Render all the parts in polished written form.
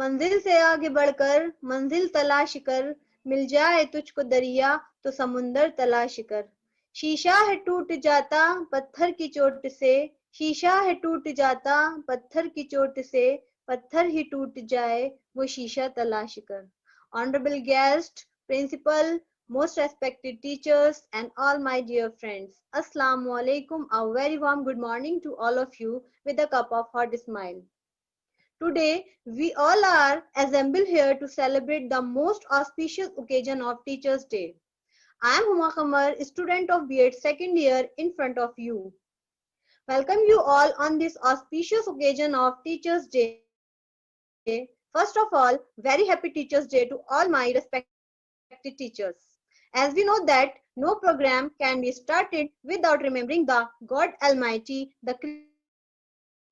मंजिल से आगे बढ़कर मंजिल तलाश कर, मिल जाए तुझको दरिया तो समुंदर तलाश कर। शीशा है टूट जाता पत्थर की चोट से, शीशा है टूट जाता पत्थर की चोट से, पत्थर ही टूट जाए वो शीशा तलाश कर। Honorable guest, principal, most respected teachers and all my dear friends. Assalamu alaikum. A very warm good morning to all of you with a cup of hot smile. Today, we all are assembled here to celebrate the most auspicious occasion of Teachers' Day. I am Huma Kamar, student of B.Ed second year in front of you. Welcome you all on this auspicious occasion of Teachers' Day. First of all, very happy Teachers' Day to all my respected teachers. As we know that no program can be started without remembering the God Almighty, the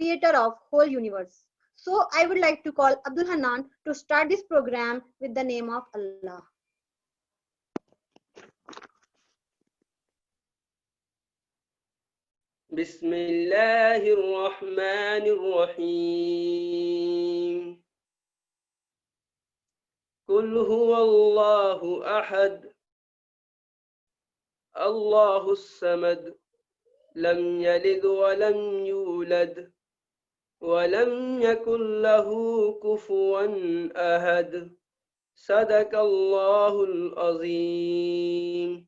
creator of whole universe. So I would like to call Abdul Hanan to start this program with the name of Allah. Bismillahirrahmanirrahim. Qul huwallahu ahad, Allahus samad, lam yalid wa lam yulad, wa lam yakul lahu kufuwan ahad. Sadaqallahul azim.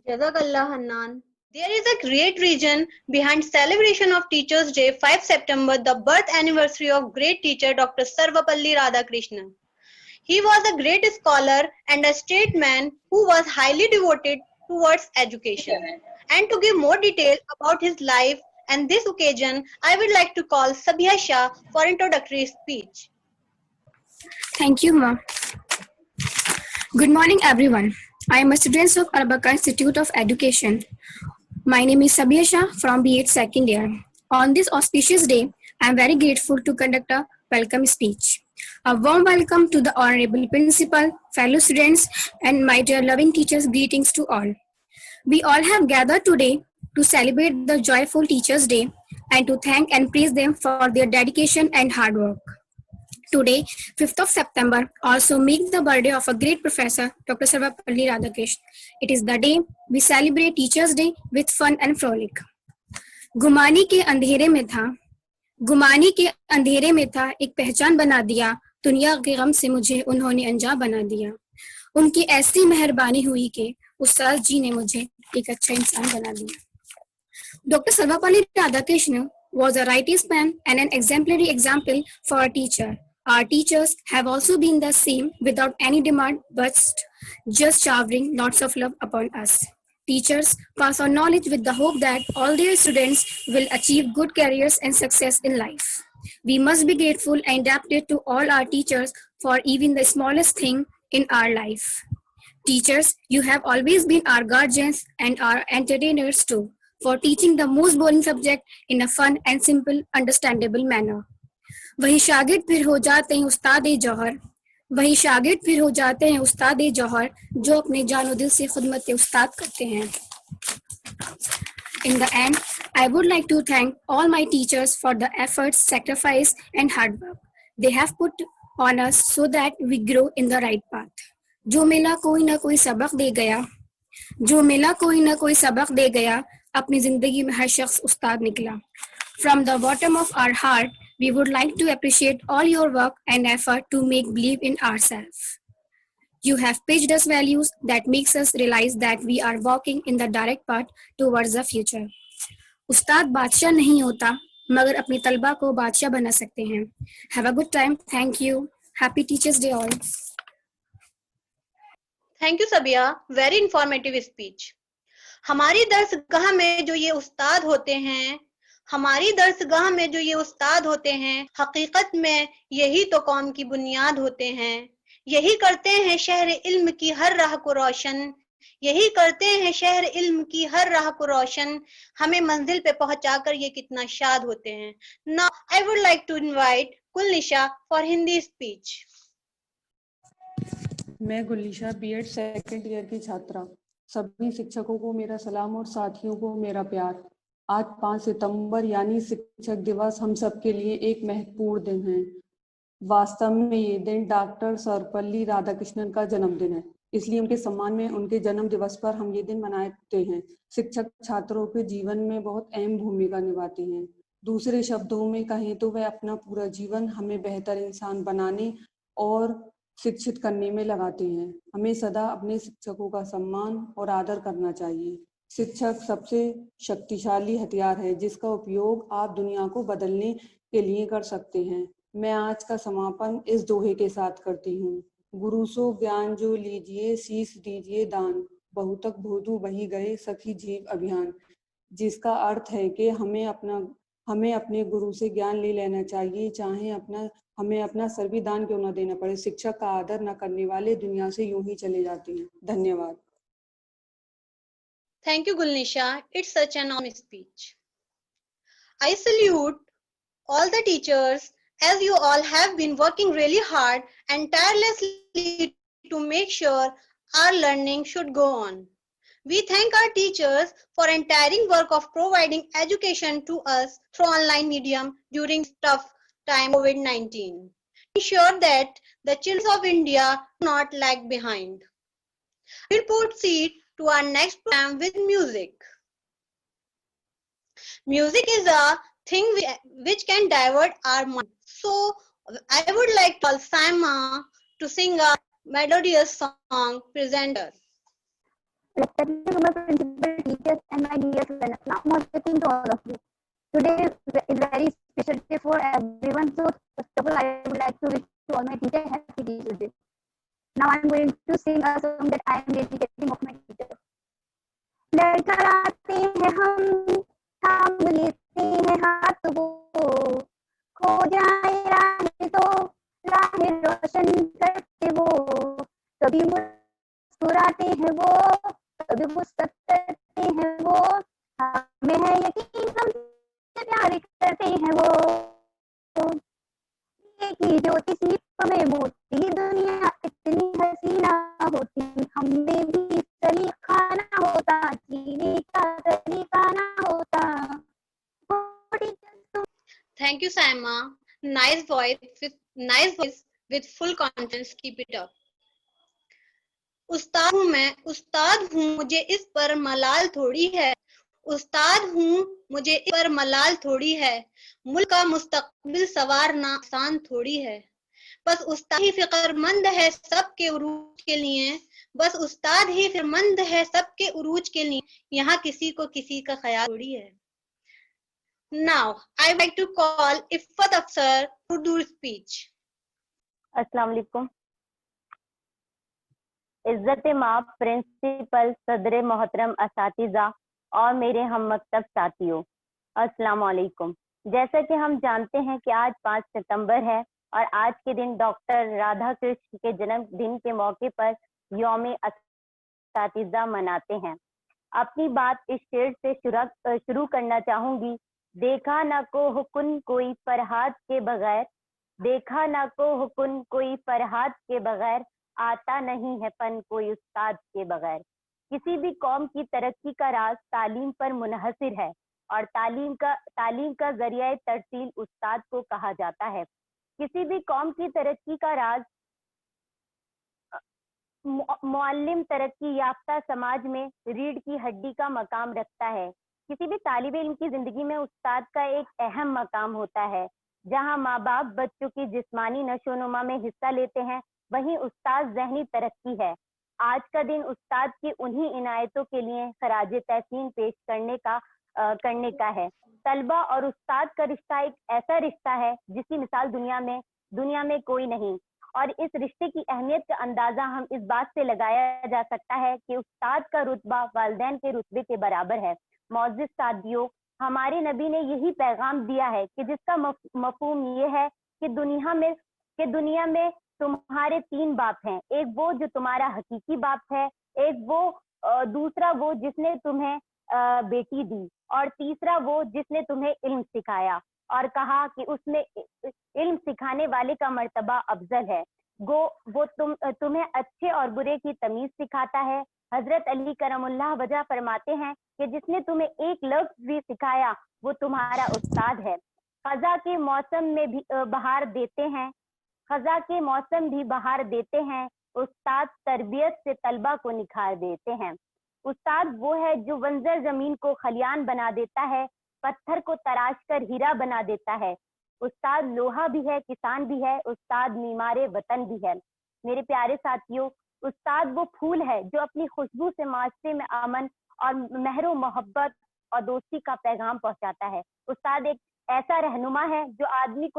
Jazakallah Hanan. There is a great reason behind celebration of Teachers' Day 5 September, the birth anniversary of great teacher Dr. Sarvapalli Radhakrishnan. He was a great scholar and a statesman who was highly devoted towards education. And to give more detail about his life and this occasion, I would like to call Sabia Shah for introductory speech. Thank you, Ma. Good morning, everyone. I am a student of Arbaka Institute of Education. My name is Sabia Shah from B.Ed second year. On this auspicious day, I am very grateful to conduct a welcome speech. A warm welcome to the Honorable Principal, fellow students, and my dear loving teachers. Greetings to all. We all have gathered today to celebrate the joyful Teachers' Day and to thank and praise them for their dedication and hard work. Today, 5th of September, also makes the birthday of a great professor, Dr. Sarvapalli Radhakrishnan. It is the day we celebrate Teachers' Day with fun and frolic. गुमानी के अंधेरे में था एक पहचान बना दिया, दुनिया के गम से मुझे उन्होंने अनजान बना दिया. उनकी ऐसी मेहरबानी हुई कि उस्ताद जी ने मुझे एक अच्छा इंसान बना दिया. Dr. Sarvapalli Radhakrishnan was a righteous man and an exemplary example for a teacher. Our teachers have also been the same without any demand but just showering lots of love upon us. Teachers pass on knowledge with the hope that all their students will achieve good careers and success in life. We must be grateful and adapted to all our teachers for even the smallest thing in our life. Teachers, you have always been our guardians and our entertainers too, for teaching the most boring subject in a fun and simple, understandable manner. वही शागिर्द फिर हो जाते हैं उस्ताद जौहर जो अपने जानो दिल से खिदमत उस्ताद करते हैं. In the end, I would like to thank all my teachers for the efforts, sacrifice and hard work they have put on us so that we grow in the right path. जो मिला कोई ना कोई सबक दे गया, अपनी जिंदगी में हर शख्स उस्ताद निकला. From the bottom of our heart, we would like to appreciate all your work and effort to make believe in ourselves. You have pitched us values that makes us realize that we are walking in the direct path towards the future. उस्ताद बादशाह नहीं होता, मगर अपनी तलबा को बादशाह बना सकते हैं. Have a good time. Thank you. Happy Teachers' Day all. Thank you, Sabia. Very informative speech. हमारी दरसगाह में जो ये उस्ताद होते हैं, हकीकत में यही तो कौम की बुनियाद होते हैं. यही करते हैं शहर इल्म की हर राह को रोशन, हमें मंजिल पे पहुंचाकर ये कितना शाद होते हैं. Now I would like to invite Kulnisha for Hindi speech. मैं गुलनिशा B.Ed सेकंड ईयर की छात्रा. सभी शिक्षकों को मेरा सलाम और साथियों को मेरा प्यार. आज 5 सितंबर यानी शिक्षक दिवस हम सब के लिए एक महत्वपूर्ण दिन है. वास्तव में ये दिन डॉक्टर सर्वपल्ली राधाकृष्णन का जन्मदिन है, इसलिए उनके सम्मान में उनके जन्म दिवस पर हम ये दिन मनाते हैं। शिक्षक छात्रों के जीवन में बहुत अहम भूमिका निभाते हैं। दूसरे शब्दों में कहें तो वह अपना पूरा जीवन हमें बेहतर इंसान बनाने और शिक्षित करने में लगाते हैं। हमें सदा अपने शिक्षकों का सम्मान और आदर करना चाहिए। शिक्षक सबसे शक्तिशाली हथियार है जिसका उपयोग आप दुनिया को बदलने के लिए कर सकते हैं। मैं आज का समापन इस दोहे के साथ करती हूँ। गुरु सो ज्ञान जो लीजिए, शीश दीजिए दान, बहुतक भोदू बही गए सखी जीव अभियान। जिसका अर्थ है कि हमें अपने गुरु से ज्ञान ले लेना चाहिए, चाहे हमें अपना सर भी दान क्यों न देना पड़े। शिक्षक का आदर न करने वाले दुनिया से यूं ही चले जाते हैं। धन्यवाद। Thank you, Gulnisha. It's such an awesome speech. I salute all the teachers, as you all have been working really hard and tirelessly to make sure our learning should go on. We thank our teachers for untiring work of providing education to us through online medium during tough time COVID-19. Ensure that the children of India do not lag behind. We'll proceed to our next program with music. Music is a thing which can divert our mind. So I would like to call Saima to sing a melodious song presenter. Respected to my principal teachers and my dear friends, Assalamu alaikum to all of you. Today is a very special day for everyone. So first of all, I would like to wish to all my teachers happy Teachers Day. Now I am going to sing a song that I am dedicating of my teacher. लड़कर आते हैं हम, थाम लेते हैं हाथ वो, खो जाए राह तो राह रोशन करते वो, कभी मुस्कुराते हैं वो, कभी मुस्कुराते हैं वो, हमें है यकीन हमसे प्यार करते हैं वो, की ज्योति सी में मोती दुनिया इतनी हसीना होती, हमने भी सलीका ना होता, जीने का तरीका ना होता। Thank you, Saima. Nice voice with full confidence. Keep it up. उस्ताद हूँ मैं, उस्ताद हूँ, मुझे इस पर मलाल थोड़ी है, उस्ताद हूँ, मुझे इस पर मलाल थोड़ी है, मुल्क का मुस्तकबिल सवारना आसान थोड़ी है, बस उस्ताद ही फिक्रमंद है सबके उरूज के लिए, बस उस्ताद ही फिक्रमंद है सबके उरूज के लिए, यहाँ किसी को किसी का ख्याल थोड़ी है. Now I would like to call Iffat Afsar to do speech. अस्सलाम वालेकुम. इज्जत माप प्रिंसिपल, सदर मोहतरम असातिज़ा और मेरे हम मकतब साथियों, अस्सलाम वालेकुम. जैसा कि हम जानते हैं कि आज 5 सितंबर है और आज के दिन डॉक्टर राधाकृष्ण के जन्मदिन के मौके पर यौम असातिज़ा मनाते हैं. अपनी बात इस शेर से शुरू करना चाहूंगी. देखा ना को हुकुन कोई फरहाद के बगैर, देखा ना को हुकुन कोई फरहाद के बगैर, आता नहीं है फन कोई उस्ताद के बगैर. किसी भी कौम की तरक्की का राज तालीम पर मुनहसिर है और तालीम का जरिया तरसील उस्ताद को कहा जाता है. किसी भी कौम की तरक्की का राज मुअल्लिम तरक्की याफ्ता समाज में रीढ़ की हड्डी का मकाम रखता है. किसी भी तालिब इल्म की जिंदगी में उस्ताद का एक अहम मकाम होता है. जहां माँ बाप बच्चों की जिस्मानी नशोनुमा में हिस्सा लेते हैं, वहीं उस्ताद ज़हनी तरक्की है. आज का दिन उस्ताद की उन्हीं इनायतों के लिए खराज तहसीन पेश करने का है. तलबा और उस्ताद का रिश्ता एक ऐसा रिश्ता है जिसकी मिसाल दुनिया में कोई नहीं, और इस रिश्ते की अहमियत का अंदाजा हम इस बात से लगाया जा सकता है कि उस्ताद का रुतबा वालिदैन के रुतबे के बराबर है. मौजूद साथियों, हमारे नबी ने यही पैगाम दिया है कि जिसका मफहूम ये है कि दुनिया में तुम्हारे 3 बाप हैं. एक वो जो तुम्हारा हकीकी बाप है, एक वो दूसरा वो जिसने तुम्हें बेटी दी, और तीसरा वो जिसने तुम्हें इल्म सिखाया, और कहा कि उसमें इल्म सिखाने वाले का मर्तबा अफजल है. वो तुम्हें अच्छे और बुरे की तमीज सिखाता है. हजरत अली करमुल्लाह वजह फरमाते हैं कि जिसने तुम्हें एक लफ्ज भी सिखाया वो तुम्हारा उस्ताद है. खजा के मौसम में भी बहार देते हैं, खजा के मौसम भी बहार देते हैं, उस्ताद तरबियत से तलबा को निखार देते हैं। उस्ताद वो है जो बंजर जमीन को खलियान बना देता है, पत्थर को तराश कर हीरा बना देता है। उस्ताद लोहा भी है, किसान भी है, उस्ताद मीमारे वतन भी है। मेरे प्यारे साथियों, उस्ताद वो फूल है जो अपनी खुशबू से माशरे में अमन और मेहरो मोहब्बत और दोस्ती का पैगाम पहुंचाता है। उस्ताद एक ऐसा रहनुमा है जो आदमी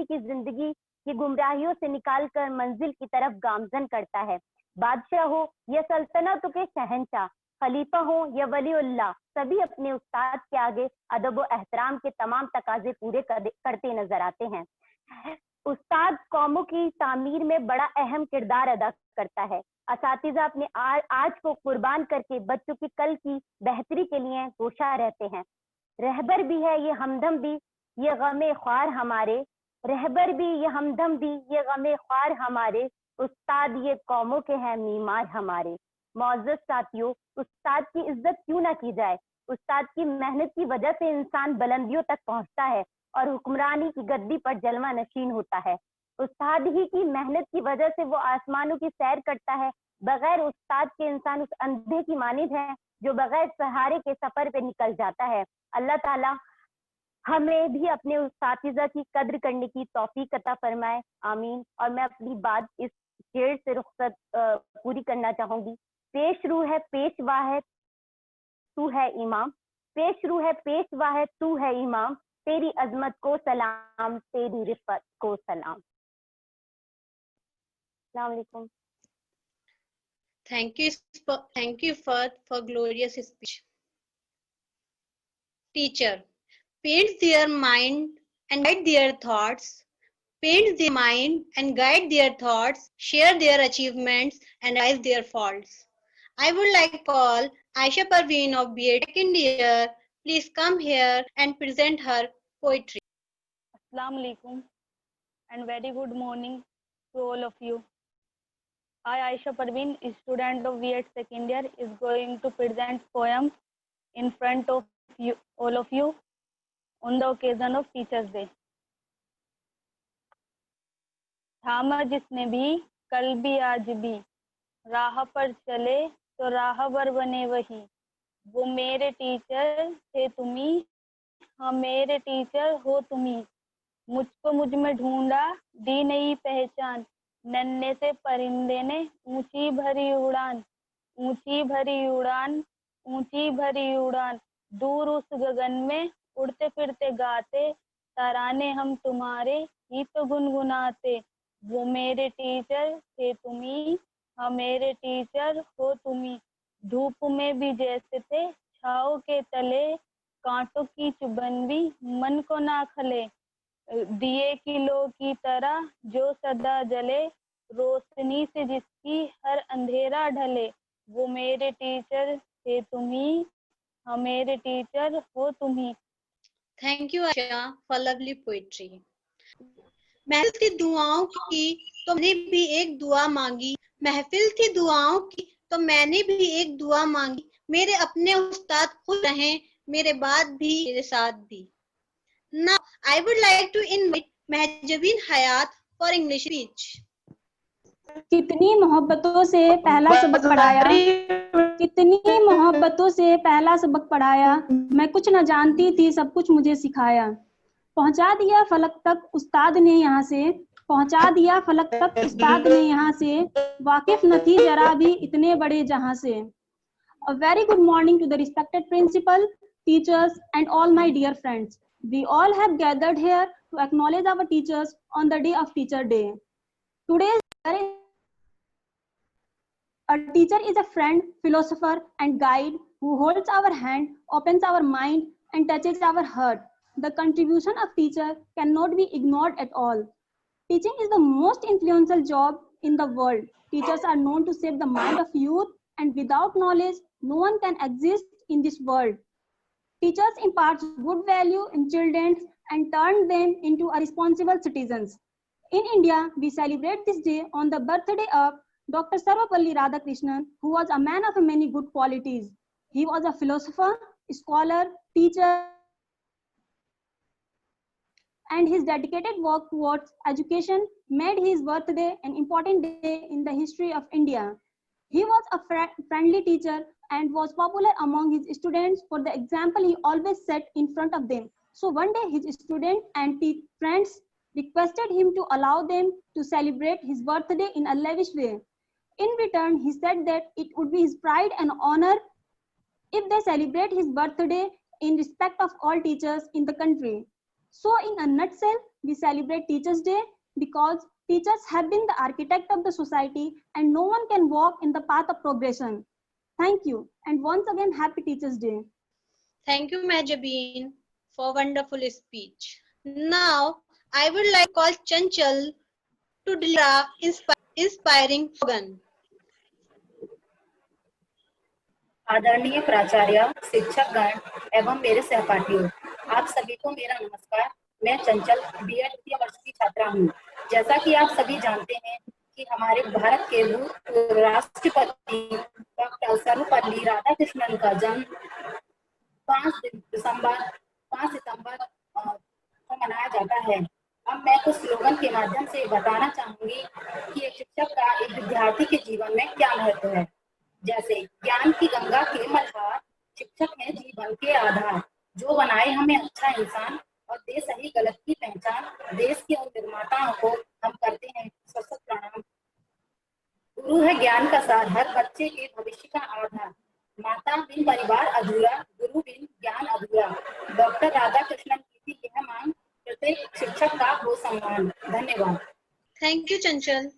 की जिंदगी की गुमराहियों से निकालकर मंजिल की तरफ गामजन करता है। बादशाह हो या सल्तनत के शहंशाह, खलीफा हो या वलीउल्लाह, सभी अपने उस्ताद के आगे अदब व एहतराम के तमाम तकाजे पूरे करते नजर आते हैं। उस्ताद कौमों की तामीर में बड़ा अहम किरदार अदा करता है। असातिज़ा अपने आज को कुर्बान करके बच्चों की कल की बेहतरी के लिए कोशा रहते हैं। रहबर भी है ये हमदम भी, ये गमे ख्वार हमारे, रहबर भी ये हमदम भी, ये गमे ख्वार हमारे, उस्ताद ये कौमों के हैं मीमार हमारे। मौजूद साथियों, उस्ताद की इज्जत क्यों ना की जाए। उस्ताद की मेहनत की वजह से इंसान बुलंदियों तक पहुंचता है और हुक्मरानी की गद्दी पर जलवा नशीन होता है। उस्ताद ही की मेहनत की वजह से वो आसमानों की सैर करता है। बगैर उस्ताद के इंसान उस अंधे की मानिंद है जो बगैर सहारे के सफर पे निकल जाता है। अल्लाह ताला हमें भी अपने उस्तातिज़ा की कद्र करने की तौफीक अता फरमाए, आमीन। और मैं अपनी बात इस शेर से रुखसत पूरी करना चाहूंगी। पेश रू है पेशवा है तू है इमाम, पेश रू है पेशवा है तू है इमाम, तेरी अजमत को सलाम, तेरी रिफत को सलाम। अस्सलाम वालेकुम। Thank you for glorious speech. Teacher, paint their mind and guide their thoughts. Paint their mind and guide their thoughts. Share their achievements and rise their faults. I would like to call Aisha Parveen of B.Ed second year. Please come here and present her poetry. Assalamu alaikum and very good morning to all of you. I, Aisha Parveen, a student of B.Ed second year, is going to present poem in front of you, all of you, on the occasion of Teachers Day. थामा जिसने भी कल भी आज भी, राह पर चले तो राहबर बने वही, वो मेरे टीचर थे तुम्ही, हाँ मेरे टीचर हो तुम्ही। मुझको मुझ में ढूंढा दी नई पहचान, नन्हे से परिंदे ने ऊंची भरी उड़ान, ऊंची भरी उड़ान, ऊंची भरी उड़ान। दूर उस गगन में उड़ते फिरते गाते, तराने हम तुम्हारे ही तो गुनगुनाते। वो मेरे टीचर थे तुम्ही, हाँ मेरे टीचर हो तुम्ही। धूप में भी जैसे थे छाँव के तले, कांटों की चुभन भी मन को ना खले। दिए की लो की तरह जो सदा जले, रोशनी से जिसकी हर अंधेरा ढले। वो मेरे टीचर थे तुम्ही, हाँ मेरे टीचर हो तुम्ही। Thank you Aisha for lovely poetry. महफिल थी दुआओं की तो मैंने भी एक दुआ मांगी, महफिल थी दुआओं की तो मैंने भी एक दुआ मांगी। मेरे अपने उस्ताद खुश रहें, मेरे बाद भी मेरे साथ भी। Now I would like to invite Mahjabeen Hayat for English speech. कितनी मोहब्बतों से पहला सबक पढ़ाया, कितनी मोहब्बतों से पहला सबक पढ़ाया, मैं कुछ न जानती थी सब कुछ मुझे सिखाया। पहुंचा दिया फलक तक उस्ताद ने यहाँ से, पहुंचा दिया फलक तक उस्ताद ने यहाँ से, वाकिफ न थी जरा भी इतने बड़े जहां से। A very good morning to the respected principal, teachers and all my dear friends. We all have gathered here to acknowledge our teachers on the day of Teacher Day. Today, a teacher is a friend, philosopher and guide who holds our hand, opens our mind and touches our heart. The contribution of teacher cannot be ignored at all. Teaching is the most influential job in the world. Teachers are known to shape the mind of youth, and without knowledge, no one can exist in this world. Teachers impart good value in children and turn them into a responsible citizens. In India, we celebrate this day on the birthday of Dr. Sarvapalli Radhakrishnan, who was a man of many good qualities. He was a philosopher, scholar, teacher. and his dedicated work towards education made his birthday an important day in the history of India. He was a friendly teacher and was popular among his students for the example he always set in front of them. So one day his students and friends requested him to allow them to celebrate his birthday in a lavish way. In return, he said that it would be his pride and honor if they celebrate his birthday in respect of all teachers in the country. So in a nutshell, we celebrate Teachers' Day because teachers have been the architect of the society and no one can walk in the path of progression. Thank you. And once again, happy Teachers' Day. Thank you, Majabeen, for wonderful speech. Now, I would like to call Chanchal to deliver inspiring slogan. आदरणीय प्राचार्य, शिक्षकगण एवं मेरे सहपाठियों, आप सभी को मेरा नमस्कार। मैं चंचल बीएड द्वितीय वर्ष की छात्रा हूँ। जैसा कि आप सभी जानते हैं कि हमारे भारत के भूतपूर्व राष्ट्रपति डॉक्टर सर्वपल्ली राधाकृष्णन का जन्म 5 सितंबर को मनाया जाता है। अब मैं कुछ स्लोगन के माध्यम से बताना चाहूंगी कि एक शिक्षक का एक विद्यार्थी के जीवन में क्या महत्व है। जैसे ज्ञान की गंगा के मल्हार, शिक्षक है जीवन के आधार, जो बनाए हमें अच्छा इंसान और दे सही गलत की पहचान। देश के उन निर्माताओं को हम करते हैं सशक्त प्रणाम। गुरु है ज्ञान का सार, हर बच्चे के भविष्य का आधार। माता बिन परिवार अधूरा, गुरु बिन ज्ञान अधूरा। डॉक्टर राधाकृष्णन की थी यह मांग, प्रत्येक शिक्षक का हो सम्मान। धन्यवाद। थैंक यू चंचल।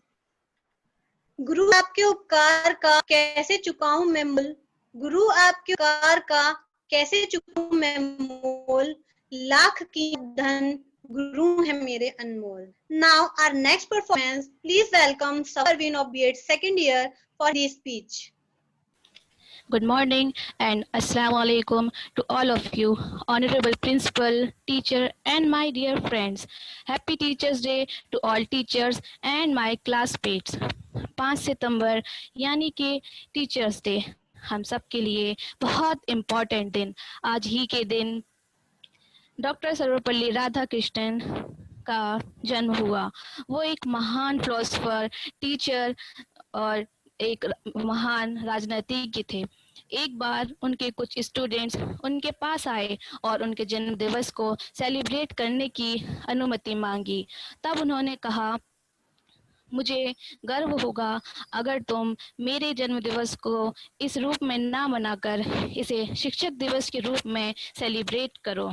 गुरु आपके उपकार का कैसे चुकाऊं मैं मूल, गुरु आपके उपकार का कैसे चुकाऊं मैं मूल, लाख की धन गुरु है मेरे अनमोल। Now our next performance, please welcome Sabarveen of B.Ed second year for this speech. Good morning and Assalamu alaikum to all of you, honorable principal, teacher and my dear friends. Happy Teachers Day to all teachers and my classmates. 5 सितंबर यानी कि teachers day हम सब के लिए बहुत important दिन। आज ही के दिन डॉक्टर सर्वपल्ली राधाकृष्णन का जन्म हुआ। वो एक महान फिलोसोफर, टीचर और एक महान राजनीतिज्ञ थे। एक बार उनके कुछ स्टूडेंट्स उनके पास आए और उनके जन्म दिवस को सेलिब्रेट करने की अनुमति मांगी। तब उन्होंने कहा, मुझे गर्व होगा अगर तुम मेरे जन्म दिवस को इस रूप में ना मनाकर इसे शिक्षक दिवस के रूप में सेलिब्रेट करो।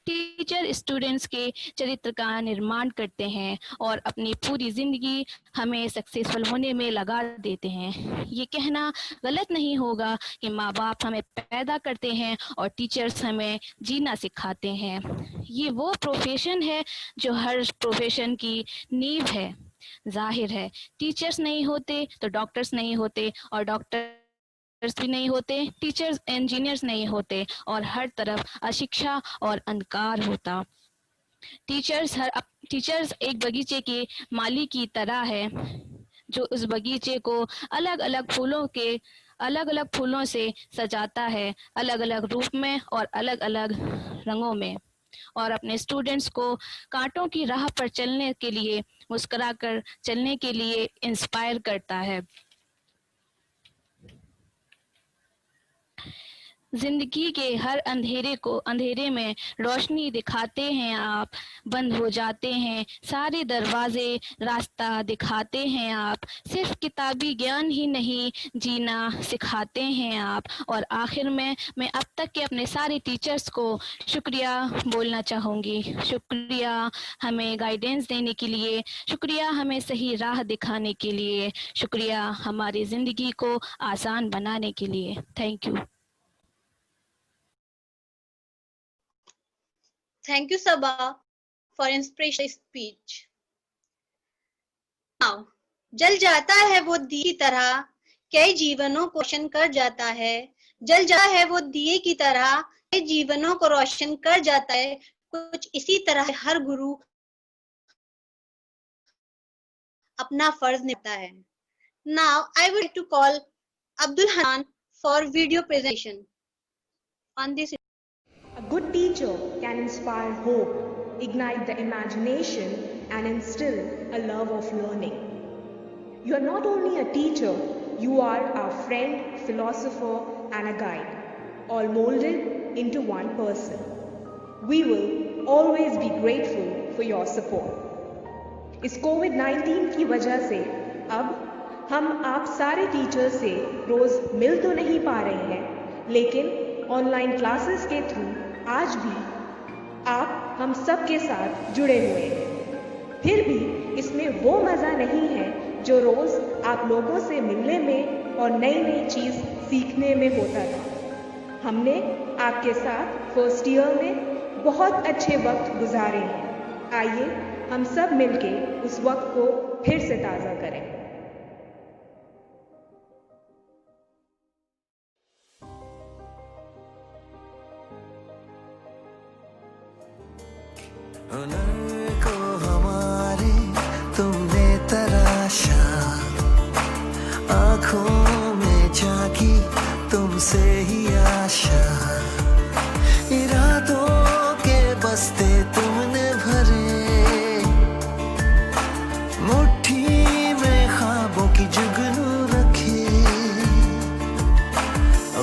टीचर स्टूडेंट्स के चरित्र का निर्माण करते हैं और अपनी पूरी जिंदगी हमें सक्सेसफुल होने में लगा देते हैं। ये कहना गलत नहीं होगा कि माँ बाप हमें पैदा करते हैं और टीचर्स हमें जीना सिखाते हैं। ये वो प्रोफेशन है जो हर प्रोफेशन की नींव है। जाहिर है टीचर्स नहीं होते तो डॉक्टर्स नहीं होते और डॉक्टर्स भी नहीं होते, टीचर्स इंजीनियर्स नहीं होते और हर तरफ अशिक्षा और अंधकार होता। टीचर्स एक बगीचे के माली की तरह है जो उस बगीचे को अलग अलग फूलों से सजाता है, अलग अलग रूप में और अलग अलग रंगों में, और अपने स्टूडेंट्स को कांटों की राह पर चलने के लिए, मुस्कुराकर चलने के लिए इंस्पायर करता है। जिंदगी के हर अंधेरे में रोशनी दिखाते हैं आप, बंद हो जाते हैं सारे दरवाजे, रास्ता दिखाते हैं आप। सिर्फ किताबी ज्ञान ही नहीं, जीना सिखाते हैं आप। और आखिर में मैं अब तक के अपने सारे टीचर्स को शुक्रिया बोलना चाहूँगी। शुक्रिया हमें गाइडेंस देने के लिए, शुक्रिया हमें सही राह दिखाने के लिए, शुक्रिया हमारी ज़िंदगी को आसान बनाने के लिए। Thank you. Thank you, Sabha, for inspirational speech. Now, जल जाता है वो दिए की तरह, कई जीवनों को रोशन कर जाता है। जल जाता है वो दिए की तरह, कई जीवनों को रोशन कर जाता है। कुछ इसी तरह हर गुरु अपना फर्ज निभाता है। Now, I would like to call Abdul Hanan for video presentation on this. A good teacher can inspire hope, ignite the imagination, and instill a love of learning. You are not only a teacher, you are our friend, philosopher, and a guide, all molded into one person. We will always be grateful for your support. इस कोविड-19 की वजह से अब हम आप सारे teachers से रोज मिल तो नहीं पा रहे हैं, लेकिन ऑनलाइन क्लासेस के थ्रू आज भी आप हम सब के साथ जुड़े हुए हैं। फिर भी इसमें वो मज़ा नहीं है जो रोज आप लोगों से मिलने में और नई नई चीज़ सीखने में होता था। हमने आपके साथ फर्स्ट ईयर में बहुत अच्छे वक्त गुजारे हैं। आइए हम सब मिलके उस वक्त को फिर से ताज़ा करें। हुनर को हमारे तुमने तराशा, आँखों में झांकी तुमसे ही आशा, इरादों के बस्ते तुमने भरे, मुट्ठी में ख्वाबों की जुगनू रखे,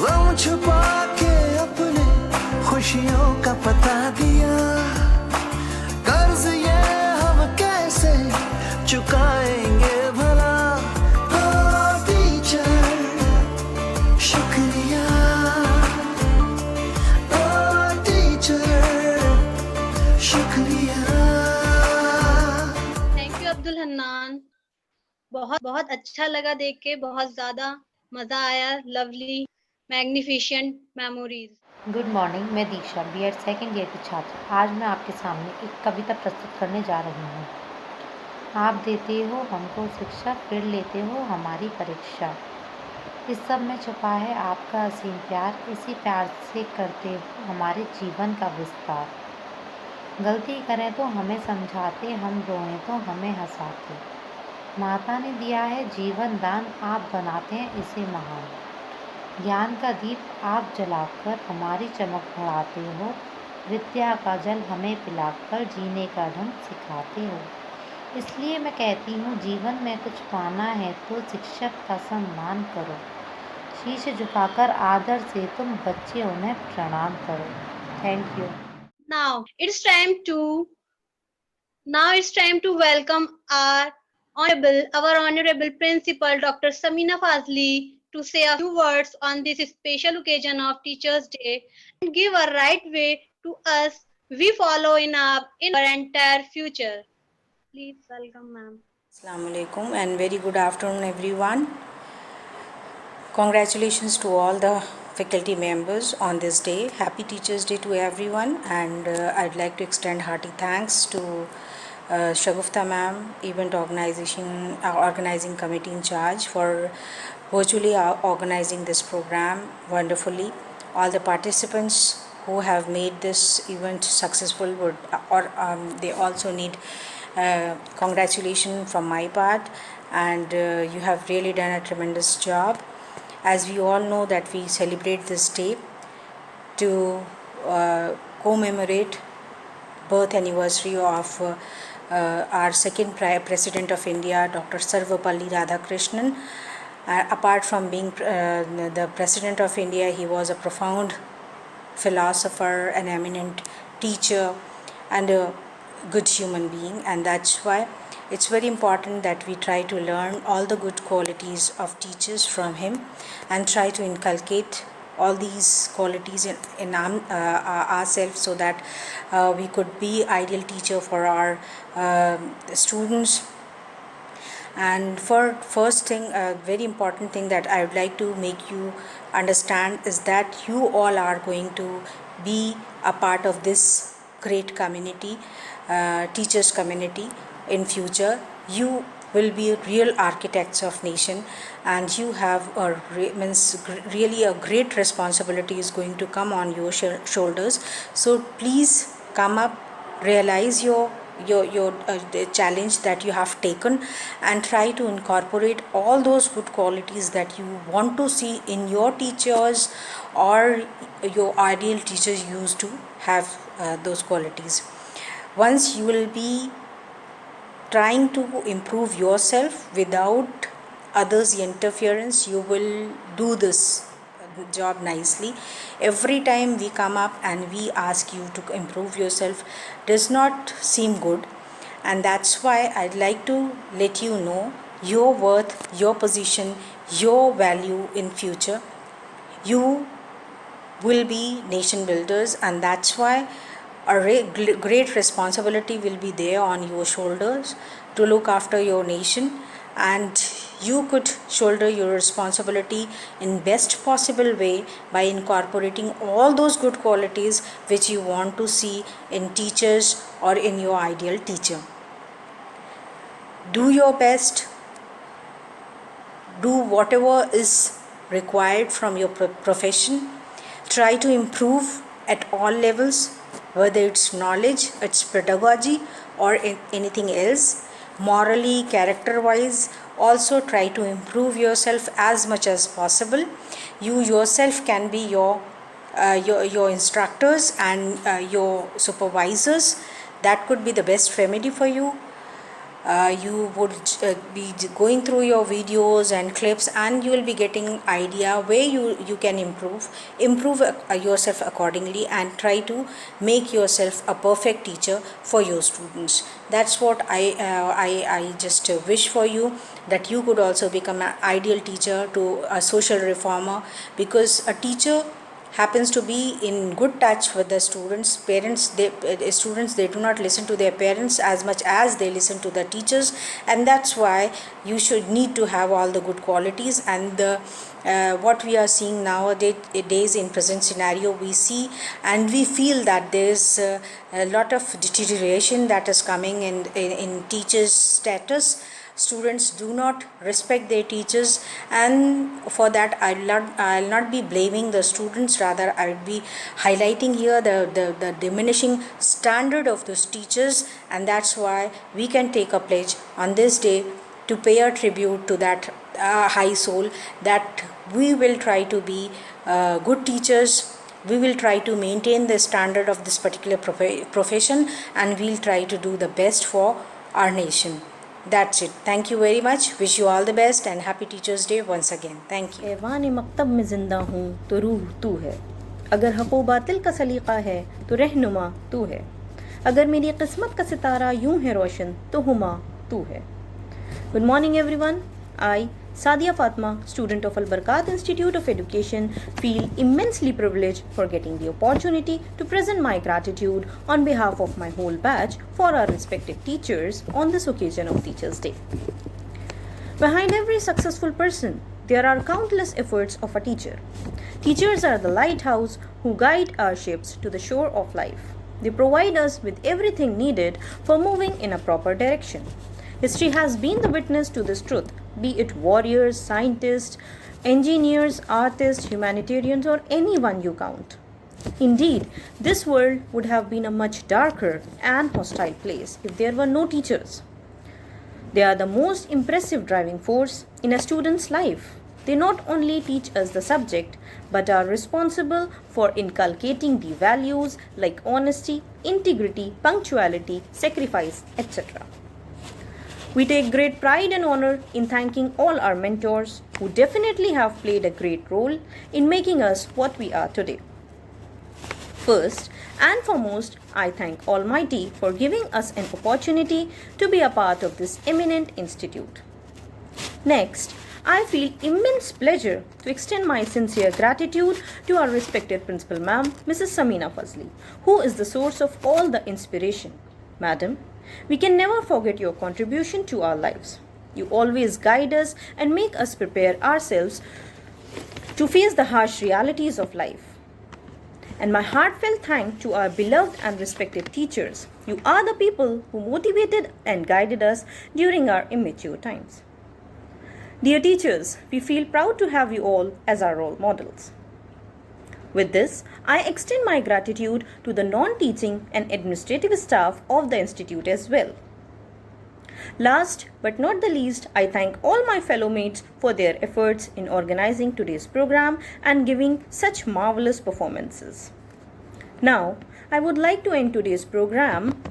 गम छुपा के अपने खुशियों का पता दिया, कर्ज ये हम कैसे चुकाएंगे भला। ओ टीचर शुक्रिया, ओ टीचर शुक्रिया। Thank you Abdul Hannan. बहुत बहुत अच्छा लगा देख के, बहुत ज्यादा मजा आया। Lovely magnificent memories. Good morning, मैं दीक्षा बीएड सेकेंड ईयर की छात्र। आज मैं आपके सामने एक कविता प्रस्तुत करने जा रही हूँ। आप देते हो हमको शिक्षा, फिर लेते हो हमारी परीक्षा। इस सब में छुपा है आपका असीम प्यार, इसी प्यार से करते हो हमारे जीवन का विस्तार। गलती करें तो हमें समझाते, हम रोएं तो हमें हंसाते। माता ने दिया है जीवन दान, आप बनाते हैं इसे महान। ज्ञान का दीप आप जलाकर हमारी चमक बढ़ाते हो, विद्या का जल हमें पिलाकर जीने का ढंग सिखाते हो। इसलिए मैं कहती हूँ जीवन में कुछ पाना है तो शिक्षक का सम्मान करो, शीश झुकाकर आदर से तुम बच्चे उन्हें प्रणाम करो। Thank you. Now it's time to welcome our honorable principal Dr. Samina Fazli to say a few words on this special occasion of Teachers' Day and give a right way to us we follow in our entire future. Please welcome ma'am. Assalamu alaikum and very good afternoon everyone. Congratulations to all the faculty members on this day. Happy Teachers' Day to everyone, and I'd like to extend hearty thanks to Shagufta ma'am, event organizing committee in charge, for virtually organizing this program wonderfully. All the participants who have made this event successful they also need congratulations from my part, and you have really done a tremendous job. As we all know that we celebrate this day to commemorate birth anniversary of our second President of India, Dr. Sarvapalli Radhakrishnan. Apart from being the President of India, he was a profound philosopher, an eminent teacher, and a good human being, and that's why it's very important that we try to learn all the good qualities of teachers from him and try to inculcate all these qualities in ourselves, so that we could be ideal teacher for our students. And for first thing, a very important thing that I would like to make you understand is that you all are going to be a part of this great community, teachers community. In future, you will be real architects of nation, and you have really a great responsibility is going to come on your shoulders. So please come up, realize your the challenge that you have taken, and try to incorporate all those good qualities that you want to see in your teachers, or your ideal teachers used to have those qualities. Once you will be trying to improve yourself without others' interference, you will do this job nicely. Every time we come up and we ask you to improve yourself does not seem good, and that's why I'd like to let you know your worth, your position, your value in future. You will be nation builders, and that's why a great responsibility will be there on your shoulders to look after your nation, and you could shoulder your responsibility in best possible way by incorporating all those good qualities which you want to see in teachers or in your ideal teacher. Do your best, do whatever is required from your profession, try to improve at all levels, whether it's knowledge, it's pedagogy, or anything else. Morally, character wise, also try to improve yourself as much as possible. You yourself can be your instructors and your supervisors. That could be the best remedy for you. You would be going through your videos and clips, and you will be getting idea where you can improve yourself accordingly, and try to make yourself a perfect teacher for your students. That's what I just wish for you, that you could also become an ideal teacher to a social reformer, because a teacher happens to be in good touch with the students. Students, they do not listen to their parents as much as they listen to the teachers, and that's why you should need to have all the good qualities. And what we are seeing nowadays in present scenario, we see and we feel that there's a lot of deterioration that is coming in teachers' status. Students do not respect their teachers, and for that I'll not be blaming the students, rather I'll be highlighting here the diminishing standard of those teachers. And that's why we can take a pledge on this day to pay a tribute to that high soul, that we will try to be good teachers. We will try to maintain the standard of this particular profession, and we'll try to do the best for our nation. That's it. Thank you very much. Wish you all the best and happy Teachers Day once again. Thank you. ऐवान मकतब में जिंदा हूँ तो रूह तू है, अगर हक़ो बातिल का सलीक़ा है तो रहनुमा तू है, अगर मेरी किस्मत का सितारा यूं है रोशन तो हुमा तू है. Good morning everyone. I, Sadia Fatma, student of Al Barakat Institute of Education, feel immensely privileged for getting the opportunity to present my gratitude on behalf of my whole batch for our respected teachers on this occasion of Teachers' Day. Behind every successful person, there are countless efforts of a teacher. Teachers are the lighthouse who guide our ships to the shore of life. They provide us with everything needed for moving in a proper direction. History has been the witness to this truth, be it warriors, scientists, engineers, artists, humanitarians, or anyone you count. Indeed, this world would have been a much darker and hostile place if there were no teachers. They are the most impressive driving force in a student's life. They not only teach us the subject, but are responsible for inculcating the values like honesty, integrity, punctuality, sacrifice, etc. We take great pride and honor in thanking all our mentors who definitely have played a great role in making us what we are today. First and foremost, I thank Almighty for giving us an opportunity to be a part of this eminent institute. Next, I feel immense pleasure to extend my sincere gratitude to our respected Principal Ma'am, Mrs. Samina Fazli, who is the source of all the inspiration. Madam, we can never forget your contribution to our lives. You always guide us and make us prepare ourselves to face the harsh realities of life. And my heartfelt thanks to our beloved and respected teachers. You are the people who motivated and guided us during our immature times. Dear teachers, we feel proud to have you all as our role models. With this, I extend my gratitude to the non-teaching and administrative staff of the institute as well. Last but not the least, I thank all my fellow mates for their efforts in organizing today's program and giving such marvelous performances. Now, I would like to end today's program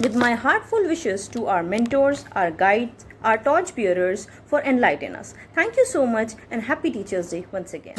with my heartful wishes to our mentors, our guides, our torch bearers for enlightening us. Thank you so much and happy Teachers Day once again.